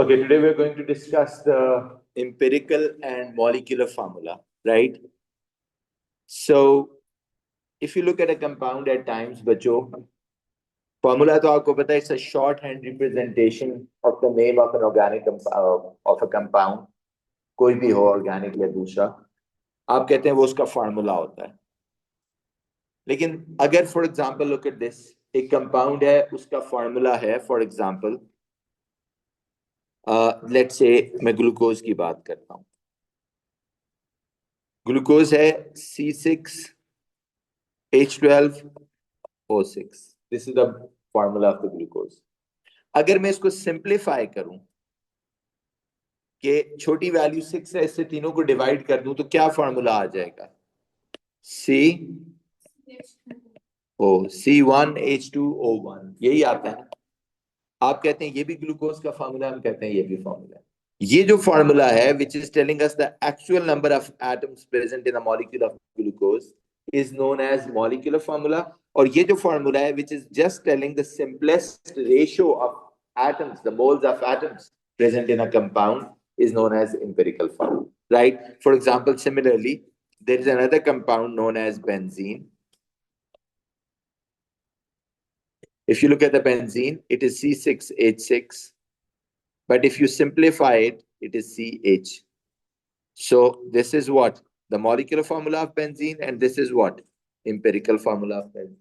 Okay, today we're going to discuss the empirical and molecular formula, right? So, if you look at a compound at times, बच्चों, formula तो आपको पता है, it's a shorthand representation of the name of an organic of a compound. कोई भी हो organic या दूसरा, आप कहते हैं वो उसका formula होता है. लेकिन अगर for example look at this, एक compound है, उसका formula है, for example, let's say मैं ग्लूकोज की बात करता हूँ. ग्लूकोज है C6H12O6. This is the formula of the glucose. अगर मैं इसको सिंप्लीफाई करूं कि छोटी वैल्यू 6 है, इससे तीनों को डिवाइड कर दूं तो क्या फॉर्मूला आ जाएगा? C1H2O1 यही आता है. आप कहते हैं ये भी ग्लूकोज का फॉर्मूला, हम कहते हैं ये भी फॉर्मूला है. ये जो फॉर्मूला है which is telling us the actual number of atoms present in a molecule of glucose is known as molecular formula. और ये जो फॉर्मूला है which is just telling the simplest ratio of atoms, the moles of atoms present in a compound, is known as empirical formula, right? For example, similarly, there is another compound known as benzene. If you look at the benzene, it is C6H6. But if you simplify it, it is CH. So this is what? The molecular formula of benzene, and this is what? Empirical formula of benzene.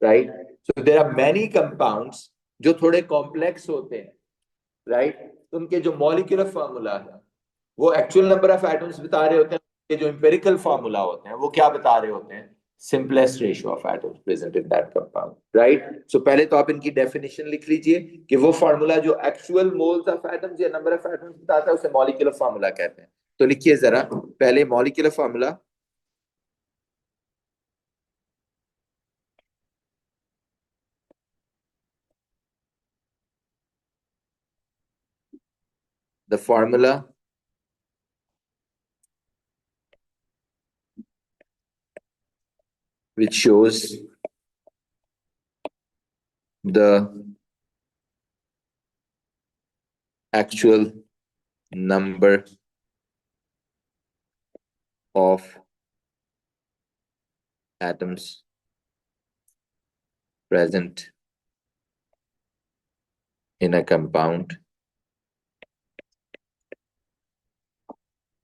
Right? So there are many compounds जो थोड़े complex होते हैं. Right? तो उनके जो molecular formula है, वो actual number of atoms बता रहे होते हैं. ये जो empirical formula होते हैं, वो क्या बता रहे होते हैं? Simplest ratio of atoms present in that compound, right? So पहले तो आप इनकी definition लिख लीजिए कि वो formula जो actual moles of atoms या number of atoms बताता है उसे molecular formula कहते हैं. तो लिखिए जरा पहले molecular formula. The formula which shows the actual number of atoms present in a compound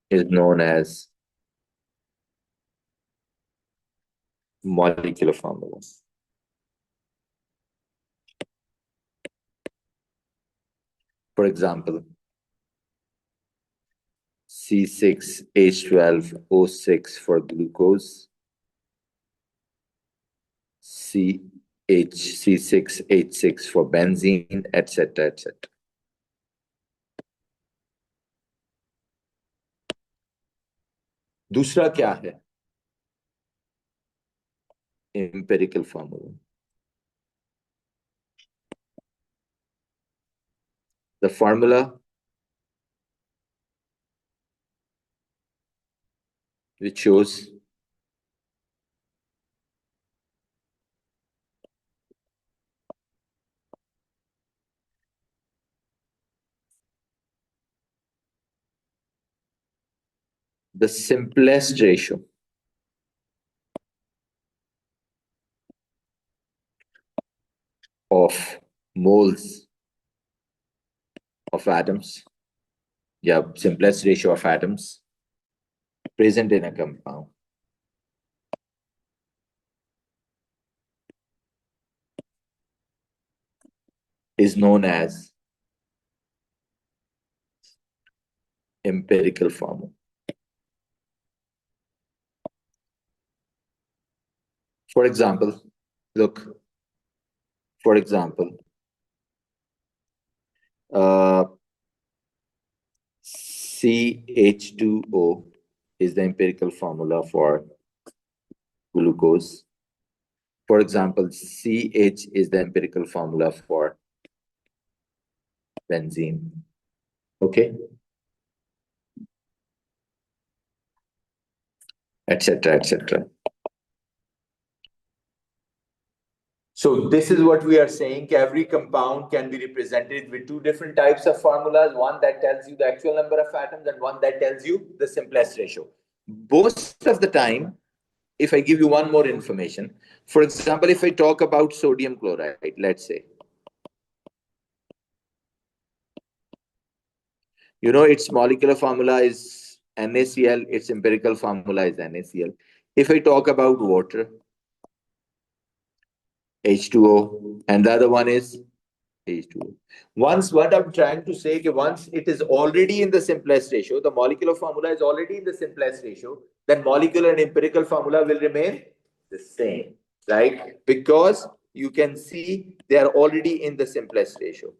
is known as molecular formula. For example, C6H12O6 for glucose, C6H6 for benzene, etc., etc. दूसरा क्या है? Empirical formula. The formula which shows the simplest ratio of moles of atoms, simplest ratio of atoms present in a compound is known as empirical formula. For example, look, for example, CH2O is the empirical formula for glucose. For example, CH is the empirical formula for benzene. Okay? Etc., etc. So this is what we are saying. Every compound can be represented with two different types of formulas. One that tells you the actual number of atoms and one that tells you the simplest ratio. Most of the time, if I give you one more information, for example, if I talk about sodium chloride, let's say, its molecular formula is NaCl, its empirical formula is NaCl. If I talk about water, H2O, and the other one is H2O. Once, what I'm trying to say, once it is already in the simplest ratio, the molecular formula is already in the simplest ratio, then molecular and empirical formula will remain the same, right? Because you can see they are already in the simplest ratio.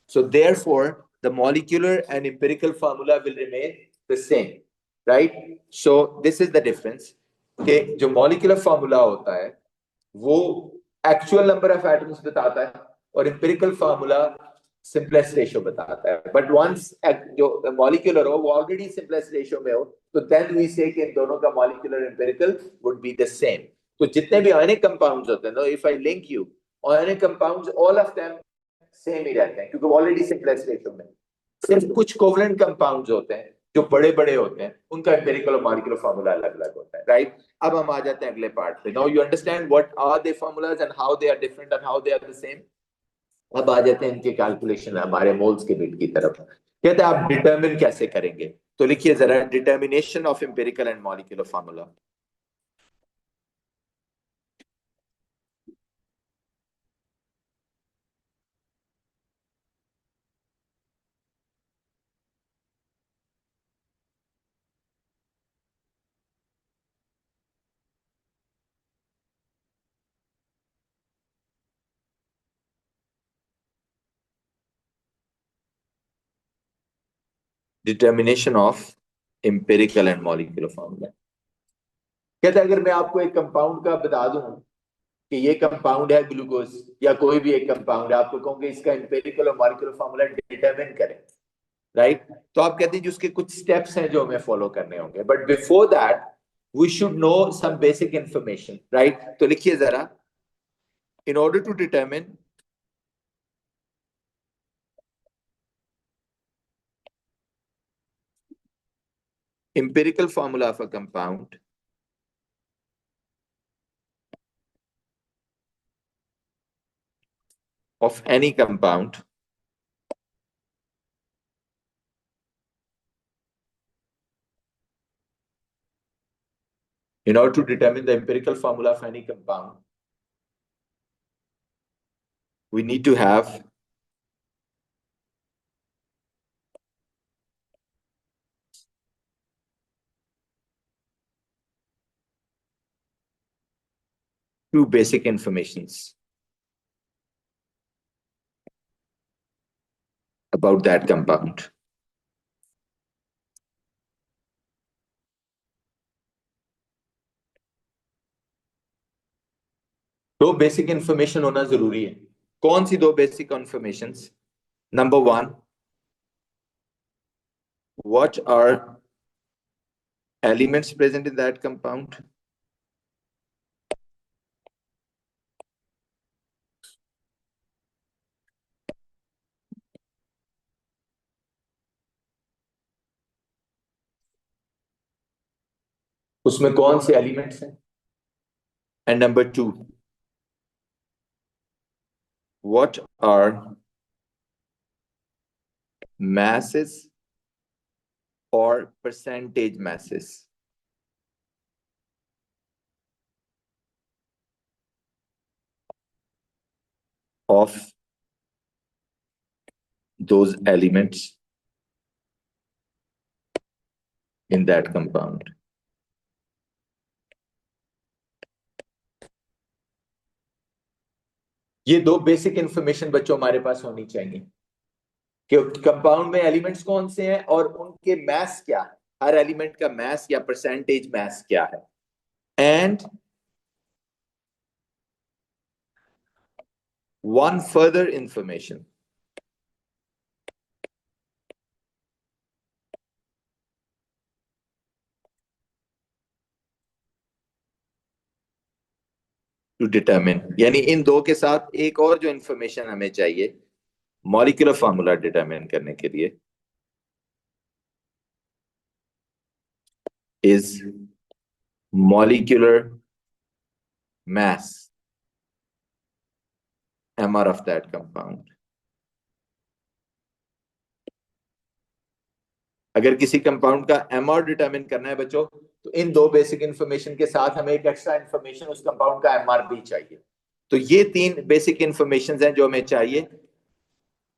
So therefore, the molecular and empirical formula will remain the same, right? So this is the difference. Okay, जो molecular formula होता है वो actual number of atoms बताता है और empirical formula simplest ratio बताता है but once जो मॉलिक्यूलर हो वो ऑलरेडी सिंपलेस्ट रेशियो में हो तो देन वी से कि इन दोनों का molecular empirical would be the same तो जितने भी आयनिक कंपाउंड्स होते हैं no if I link you ionic compounds all of them same ही रहते हैं क्योंकि ऑलरेडी सिंपलेस्ट रेशियो में सिर्फ कुछ कोवलेंट कंपाउंड्स होते हैं जो बड़े बड़े होते हैं उनका एम्पिरिकल और मॉलिक्यूलर फार्मूला अलग अलग होता है राइट अब हम आ जाते हैं अगले पार्ट पे now you understand what are they formulas and how they are different and how they are the same अब आ जाते हैं इनके कैलकुलेशन हमारे मोल्स के बिट की तरफ कहते हैं आप डिटरमिन कैसे करेंगे तो लिखिए जरा determination of empirical and molecular formula determination of empirical and molecular formula कहते हैं अगर मैं आपको एक कंपाउंड का बता दूं कि ये कंपाउंड है ग्लूकोज या कोई भी एक कंपाउंड है आपको कहूंगे इसका एम्पिरिकल और मॉलिक्यूलर फार्मूला डिटरमिन करें राइट तो आप कहते हैं जी उसके कुछ स्टेप्स हैं जो हमें फॉलो करने होंगे but before that we should know some basic information right तो लिखिए जरा in order to determine empirical formula of a compound of any compound in order to determine the empirical formula of any compound we need to have two basic informations about that compound. दो basic information होना जरूरी है कौन सी दो basic informations number one what are elements present in that compound उसमें कौन से elements हैं and number two what are masses or percentage masses of those elements in that compound. ये दो बेसिक इंफॉर्मेशन बच्चों हमारे पास होनी चाहिए कि कंपाउंड में एलिमेंट्स कौन से हैं और उनके मास क्या है हर एलिमेंट का मास या परसेंटेज मास क्या है and one further information to determine, यानी इन दो के साथ एक और जो इंफॉर्मेशन हमें चाहिए मॉलिक्यूलर फार्मूला डिटरमिन करने के लिए is molecular mass, MR of that compound. अगर किसी कंपाउंड का एमआर डिटरमिन करना है बच्चों, तो इन दो बेसिक इंफॉर्मेशन के साथ हमें एक एक्स्ट्रा इंफॉर्मेशन उस कंपाउंड का एमआर भी चाहिए। तो ये तीन बेसिक इंफॉर्मेशन हैं जो हमें चाहिए,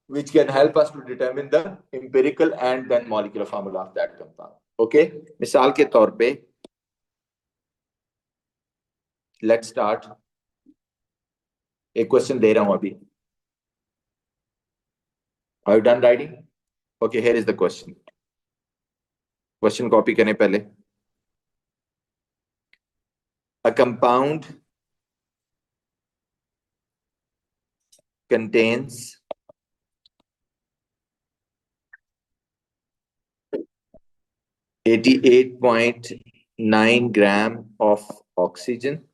which can help us to determine the empirical and then molecular formula of that compound. Okay, मिसाल के तौर पे let's start, एक क्वेश्चन दे रहा हूं अभी। Are you done writing? Okay, here is the question. Question copy करें पहले। A compound contains 88.9 gram of oxygen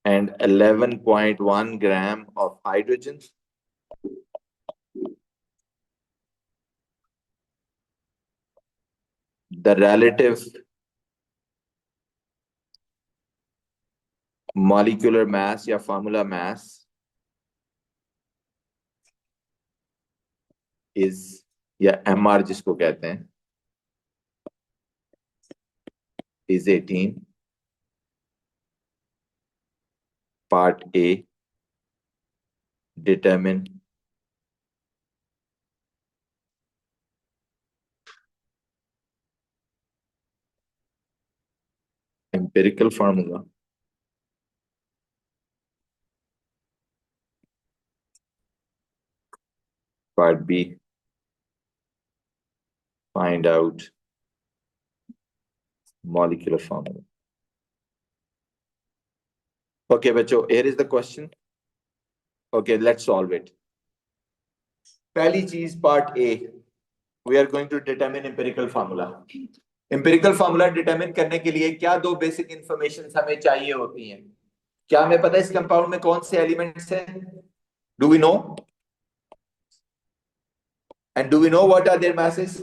and 11.1 gram of hydrogen. The relative molecular mass या formula mass is, या MR जिसको कहते हैं, is 18. Part A, determine empirical formula. Part B, find out molecular formula. Okay, बच्चों, here is the question. Okay, let's solve it. पहली चीज, part A, we are going to determine empirical formula. Empirical formula determine करने के लिए क्या दो basic informations हमें चाहिए होती हैं? क्या हमें पता है इस कंपाउंड में कौन से एलिमेंट्स हैं? Do we know? And do we know what are their masses?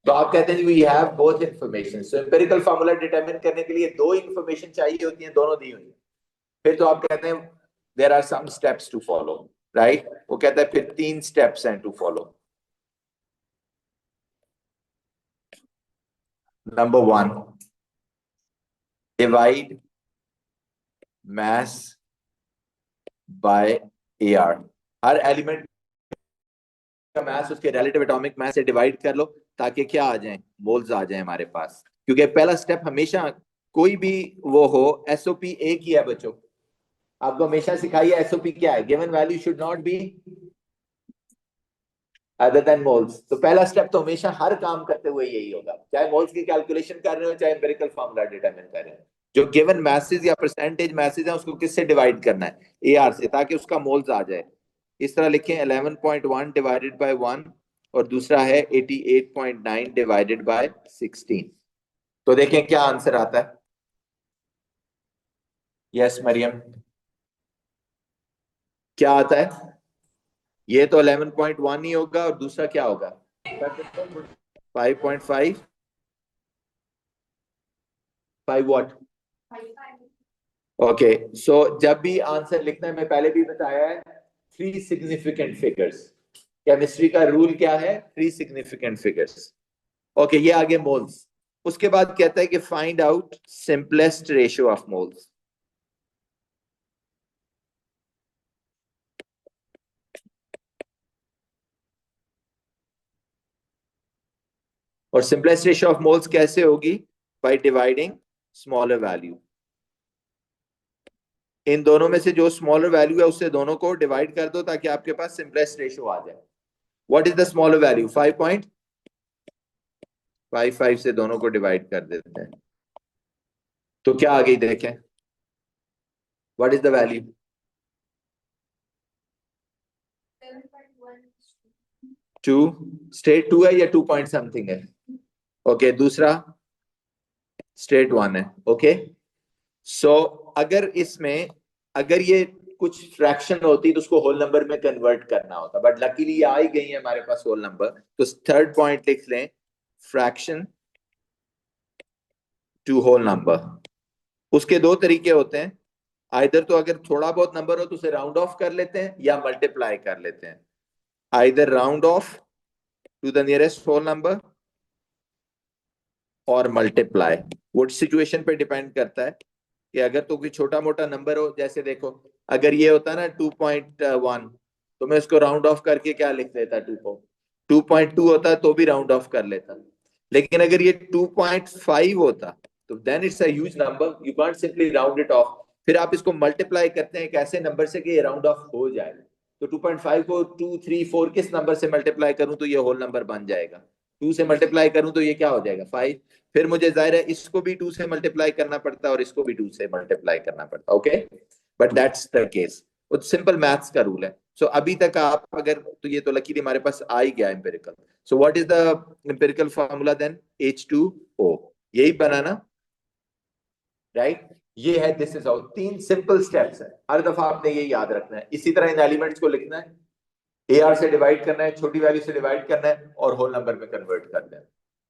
तो आप कहते हैं we have both information. So empirical formula determine करने के लिए दो इंफॉर्मेशन चाहिए होती हैं, दोनों दी हुई है। फिर तो आप कहते हैं there are some steps to follow, right? वो कहता है फिर 3 स्टेप्स हैं to follow. Number 1, divide mass by AR। हर एलिमेंट का मास उसके रिलेटिव एटॉमिक मास से डिवाइड कर लो, ताकि क्या आ जाए, मोल्स आ जाए हमारे पास। क्योंकि पहला स्टेप हमेशा कोई भी वो हो, एसओपी एक ही है बच्चों। आपको हमेशा सिखाइए एसओपी क्या है, given value should not be other than moles. तो पहला स्टेप तो हमेशा हर काम करते हुए यही होगा, चाहे मोल्स की कैलकुलेशन कर रहे हो, चाहे एम्पिरिकल फार्मूला डिटरमिन कर रहे हो। जो गिवन मैसेज या परसेंटेज मैसेज है उसको किससे डिवाइड करना है, AR से, ताकि उसका मोल्स आ जाए। इस तरह लिखें 11.1 डिवाइडेड बाय 1 और दूसरा है 88.9 डिवाइडेड बाय 16। तो देखें क्या आंसर आता है। यस मरियम, क्या आता है? ये तो 11.1 ही होगा और दूसरा क्या होगा? 5.5। 5 व्हाट? ओके, सो जब भी आंसर लिखना है, मैं पहले भी बताया है, 3 सिग्निफिकेंट फिगर्स। केमिस्ट्री का रूल क्या है? 3 सिग्निफिकेंट फिगर्स। ओके, ये आगे मोल्स। उसके बाद कहता है कि find out simplest ratio of moles. और सिंपलेस्ट रेशियो ऑफ मोल्स कैसे होगी? By dividing smaller value. इन दोनों में से जो स्मॉलर वैल्यू है उससे दोनों को डिवाइड कर दो, ताकि आपके पास सिंपलेस्ट रेशियो आ जाए। What is the smaller value? 5.55 से दोनों को डिवाइड कर देते हैं, तो क्या आ गई देखें। What is the value? 2 straight 2 है या 2 पॉइंट समथिंग है? ओके, दूसरा स्ट्रेट वन है। ओके, सो अगर इसमें, अगर ये कुछ फ्रैक्शन होती तो उसको होल नंबर में कन्वर्ट करना होता, बट लकीली ये आ ही गई है हमारे पास होल नंबर। तो थर्ड पॉइंट लिख लें, फ्रैक्शन टू होल नंबर। उसके दो तरीके होते हैं, आइदर तो अगर थोड़ा बहुत नंबर हो तो उसे राउंड ऑफ कर लेते हैं या मल्टीप्लाई कर लेते हैं। Either round off to the nearest whole number और मल्टीप्लाई। वो सिचुएशन पे डिपेंड करता है कि अगर तो कोई छोटा मोटा नंबर हो, जैसे देखो अगर ये होता ना 2.1, तो मैं उसको राउंड ऑफ करके क्या लिख देता, 2.2 होता तो भी राउंड ऑफ कर लेता। लेकिन अगर ये 2.5 होता तो then it's a huge number, you can't simply round it off. फिर आप इसको मल्टीप्लाई करते हैं एक ऐसे नंबर से कि ये राउंड ऑफ हो जाए। तो 2.5 को 2, 3, 4 किस नंबर से मल्टीप्लाई करूं तो ये होल नंबर बन जाएगा। 2 से मल्टीप्लाई करूं तो ये क्या हो जाएगा, 5। फिर मुझे जाहिर है इसको भी 2 से मल्टीप्लाई करना पड़ता है और इसको भी 2 से मल्टीप्लाई करना पड़ता है। Okay, but that's the case, वो सिंपल मैथ्स का रूल है। सो अभी तक आप अगर, तो ये तो लकीली हमारे पास आ ही गया empirical. So what is the empirical formula then, H2O, यही बनाना, राइट। ये है, दिस इज हाउ, तीन सिंपल स्टेप्स है, हर दफा आपने ये याद रखना है। इसी तरह इन एलिमेंट्स को लिखना है, AR से डिवाइड करना है, छोटी वैल्यू से डिवाइड करना है और होल नंबर में कन्वर्ट करना है।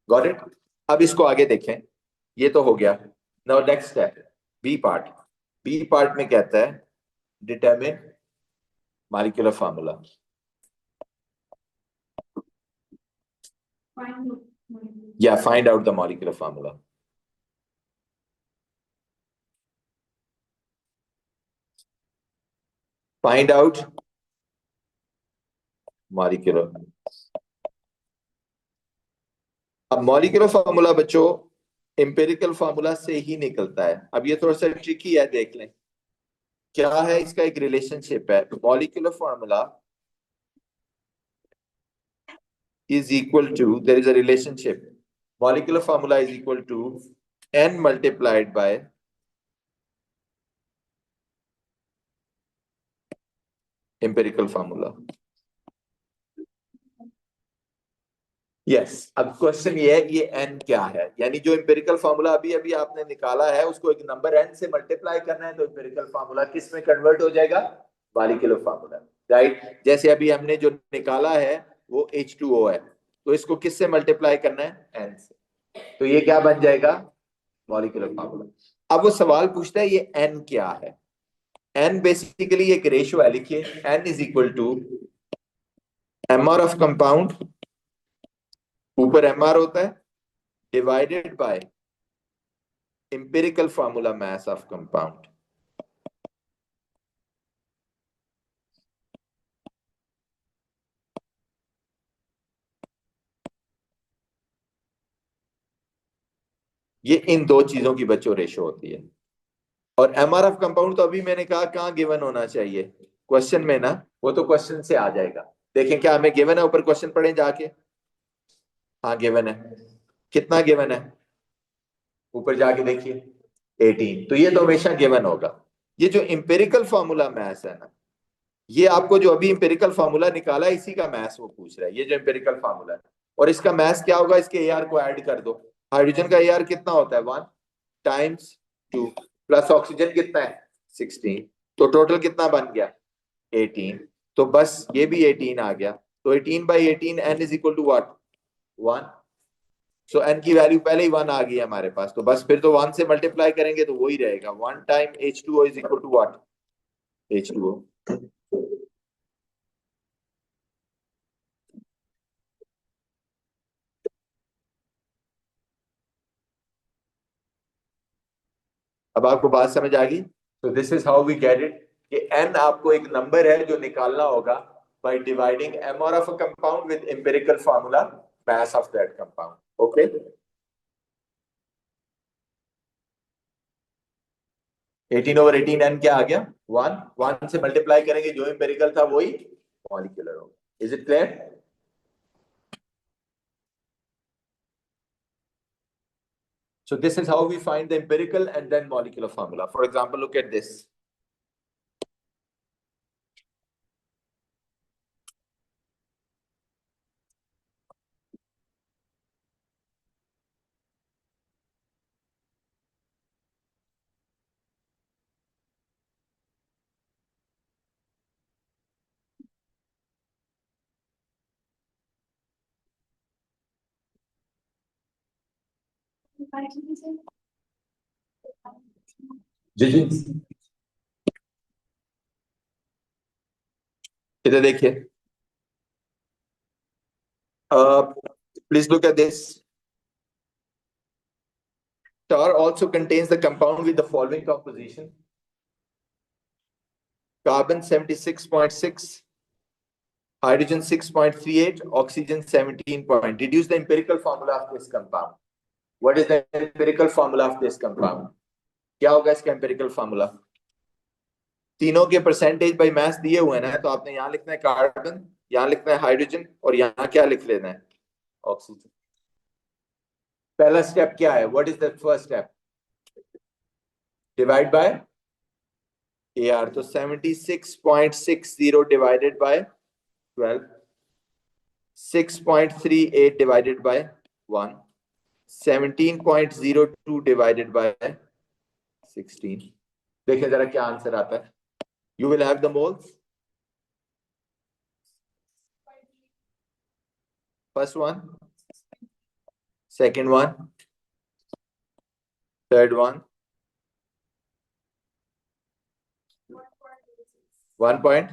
Got it. अब इसको आगे देखें, ये तो हो गया। Now next step, B part. B part में कहता है डिटरमिन मॉलिक्यूलर फार्मूला। या find out the molecular formula. Find out molecular. अब मॉलिक्यूलर फार्मूला बच्चों एम्पिरिकल फार्मूला से ही निकलता है। अब ये थोड़ा सा ट्रिकी है, देख लें क्या है इसका एक रिलेशनशिप है। Molecular formula is equal to, there is a relationship, molecular formula is equal to n multiplied by empirical formula. Yes, अब क्वेश्चन ये है ये n क्या है, यानी जो एम्पिरिकल फार्मूला अभी अभी आपने निकाला है उसको एक नंबर n से मल्टीप्लाई करना है, तो एम्पिरिकल फार्मूला किस में कन्वर्ट हो जाएगा, मॉलिक्यूलर फार्मूला, राइट। जैसे अभी हमने जो निकाला है वो H2O है, तो इसको किस से मल्टीप्लाई करना है, n से, तो ये क्या बन जाएगा, मॉलिक्यूलर फार्मूला। अब वो सवाल पूछता है ये n क्या है। n बेसिकली एक रेशियो है, लिखिए n is equal to mr of compound, ऊपर mr होता है, divided by empirical formula mass of compound. ये इन दो चीजों की बच्चों रेशियो होती है। और mr ऑफ कंपाउंड तो अभी मैंने कहा कहाँ गिवन होना चाहिए, क्वेश्चन में ना, वो तो क्वेश्चन से आ जाएगा। देखें क्या हमें गिवन है, ऊपर क्वेश्चन पढ़े जाके, हाँ गिवन है, कितना गिवन है, ऊपर जाके देखिए 18, तो ये तो हमेशा गिवन होगा। ये जो इंपेरिकल फार्मूला मैथ्स है ना, ये आपको जो अभी इंपेरिकल फार्मूला निकाला है इसी का मैथ्स वो पूछ रहा है, ये जो इंपेरिकल फार्मूला है। और इसका मैथ्स क्या होगा, इसके एआर को ऐड कर दो। हाइड्रोजन का एआर कितना होता है, 1 टाइम्स 2, प्लस ऑक्सीजन कितना है 16, तो टोटल कितना बन गया 18। तो बस ये भी 18 आ गया, तो 18/18 n is equal to what, 1। So n की वैल्यू पहले ही 1 आ गई है हमारे पास, तो बस फिर तो 1 से मल्टीप्लाई करेंगे तो वही रहेगा, 1 time H2O is equal to what, H2O। अब आपको बात समझ आ गई। तो this is how we get it, कि n आपको एक नंबर है जो निकालना होगा by dividing mr of a compound with empirical formula mass of that compound। Okay, 18/18 n क्या आ गया, 1। 1 से मल्टीप्लाई करेंगे, जो एम्पिरिकल था वही मॉलिक्यूलर होगा। Is it clear. So this is how we find the empirical and then molecular formula. For example, look at this. जी जी, इधर देखिए, please look at this. Tar also contains the compound with the following composition: carbon 76.6, hydrogen 6.38, oxygen 17 point. Deduce the empirical formula of this compound. What is the empirical formula of this compound? क्या होगा इसका empirical formula? तीनों के percentage by mass दिए हुए हैं ना, तो आपने यहाँ लिखना है कार्बन, यहाँ लिखना है हाइड्रोजन, और यहाँ क्या लिख लेना है? ऑक्सीजन. पहला स्टेप क्या है? What is the first step? Divide by AR. तो 76.60 divided by 12, 6.38 divided by 1, 17.02 divided by 16. देखिए जरा क्या आंसर आता है. You will have the moles. First one, second one, third one, 1 point.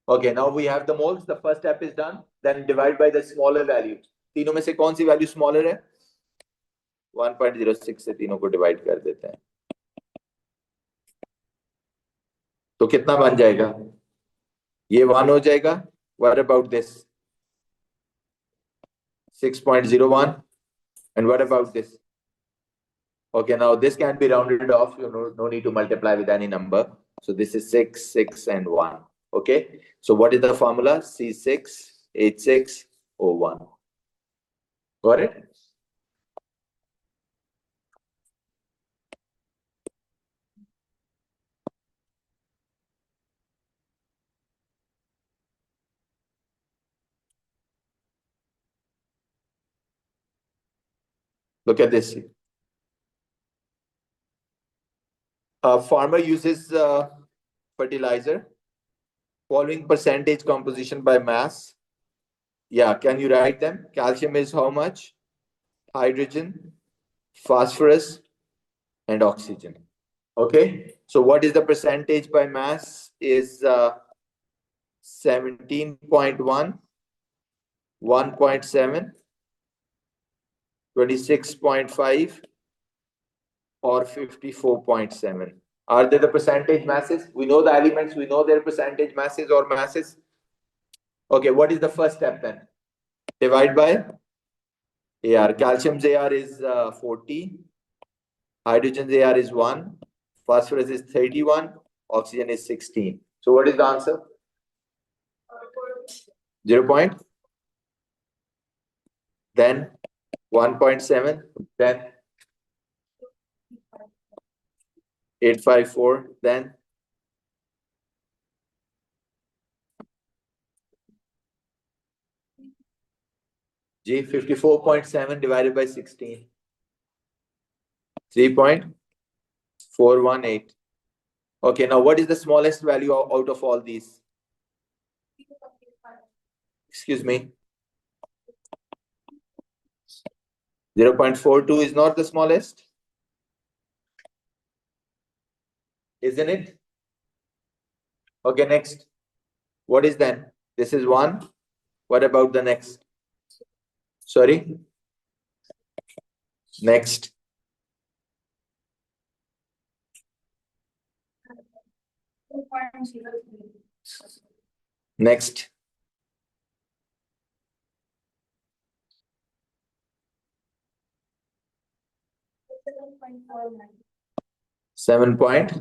Okay, now we have the moles. The first step is done. Then divide by the smaller value. तीनों में से कौन सी value smaller है? 1.06 से तीनों को divide कर देते हैं, तो कितना बन जाएगा? ये 1 हो जाएगा. What about this? 6.01. And what about this? Okay, now this can be rounded off. You know, no need to multiply with any number. So this is 6, 6, and 1. Okay. So what is the formula? C6H6O1. Got it? Look at this. A farmer uses fertilizer. Following percentage composition by mass. Yeah, can you write them? Calcium is how much? Hydrogen, phosphorus, and oxygen. Okay. So what is the percentage by mass? Is 17.1, 1.7, 26.5, or 54.7. Are they the percentage masses? We know the elements, we know their percentage masses or masses. Okay, what is the first step then? Divide by AR. Calcium's AR is 40, hydrogen's AR is 1, phosphorus is 31, oxygen is 16. So what is the answer? 0 point, then 1.7, then 854, then G. 54.7 divided by 16, 3.418. Okay, now what is the smallest value out of all these? Excuse me. 0.42 is not the smallest, isn't it? Okay, next. What is then? This is 1. What about the next? Sorry? Next. Next. Seven point.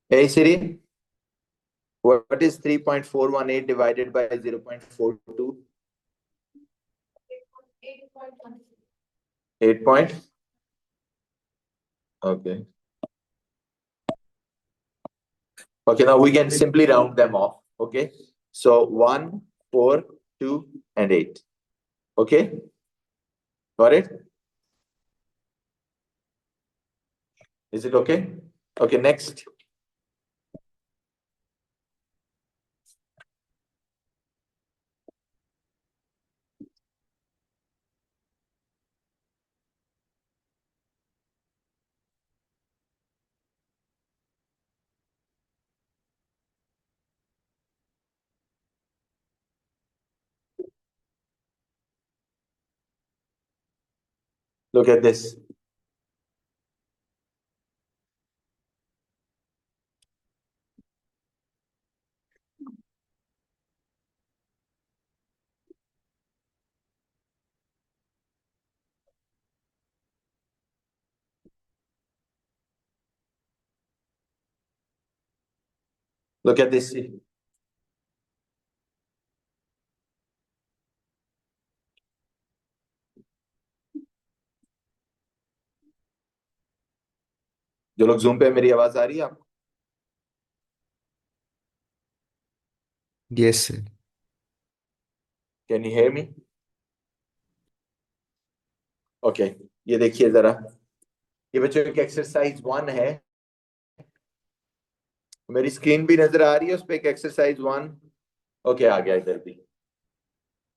Hey Siri, what is 3.418 divided by 0.42? 8 point. Okay. Okay, now we can simply round them off. Okay. So 1, 4, 2, and 8. Okay. Got it? Is it okay? Okay, next. Look at this. Look at this. जो लोग zoom पे, मेरी आवाज आ रही है आपको? Yes, sir. Can you hear me? Okay, ये देखिए जरा, ये बच्चों की एक्सरसाइज 1 है। मेरी स्क्रीन भी नजर आ रही है उस पे, एक एक्सरसाइज 1। ओके, आ गया इधर भी।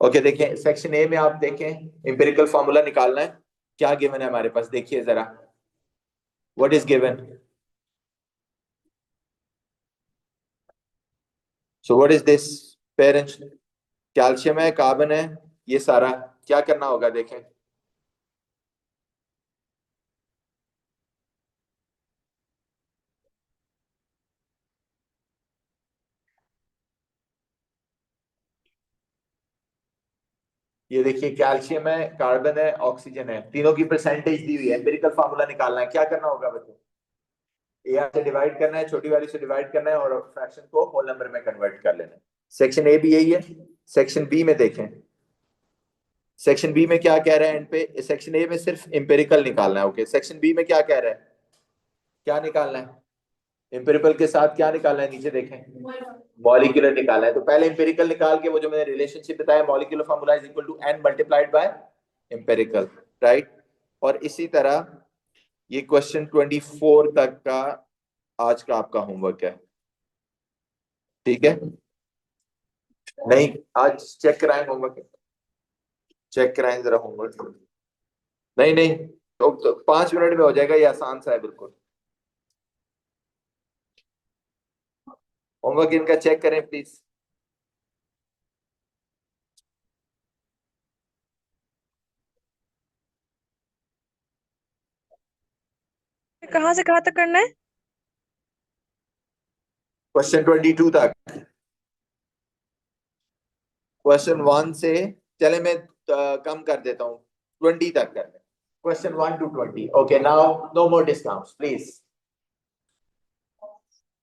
ओके, देखें सेक्शन ए में, आप देखें इंपेरिकल फॉर्मूला निकालना है। क्या गिवन है हमारे पास, देखिए जरा। What is given? So what is this parents? Calcium है, कार्बन है, ये सारा क्या करना होगा, देखें। ये देखिए, कैल्शियम है, कार्बन है, ऑक्सीजन है, तीनों की परसेंटेज दी हुई है। एम्पिरिकल फार्मूला निकालना है। क्या करना होगा बच्चों? ए से डिवाइड करना है, छोटी वाली से डिवाइड करना है, और फ्रैक्शन को होल नंबर में कन्वर्ट कर लेना है। सेक्शन ए भी यही है। सेक्शन बी में देखें, सेक्शन बी में क्या कह रहा है एंड पे। सेक्शन ए में सिर्फ एम्पिरिकल निकालना है। ओके, सेक्शन बी में क्या कह रहा है, क्या निकालना है? एम्पिरिकल के साथ क्या निकालना है, नीचे देखें, मॉलिक्यूलर निकालना है। तो पहले एम्पिरिकल निकाल के, वो जो मैंने रिलेशनशिप बताया, molecular formula is equal to N multiplied by empirical, right. और इसी तरह ये क्वेश्चन 24 तक का आज का आपका होमवर्क है, ठीक है? नहीं, आज चेक कराएं होमवर्क, चेक कराएं जरा होमवर्क। नहीं नहीं, तो 5 मिनट में हो जाएगा, ये आसान सा है बिल्कुल। होमवर्क इनका चेक करें प्लीज। कहाँ से कहाँ तक करना है? क्वेश्चन 22 तक। क्वेश्चन 1 से, चले मैं कम कर देता हूँ, 20 तक कर ले। Question 1 to 20। Okay, now no more discounts please.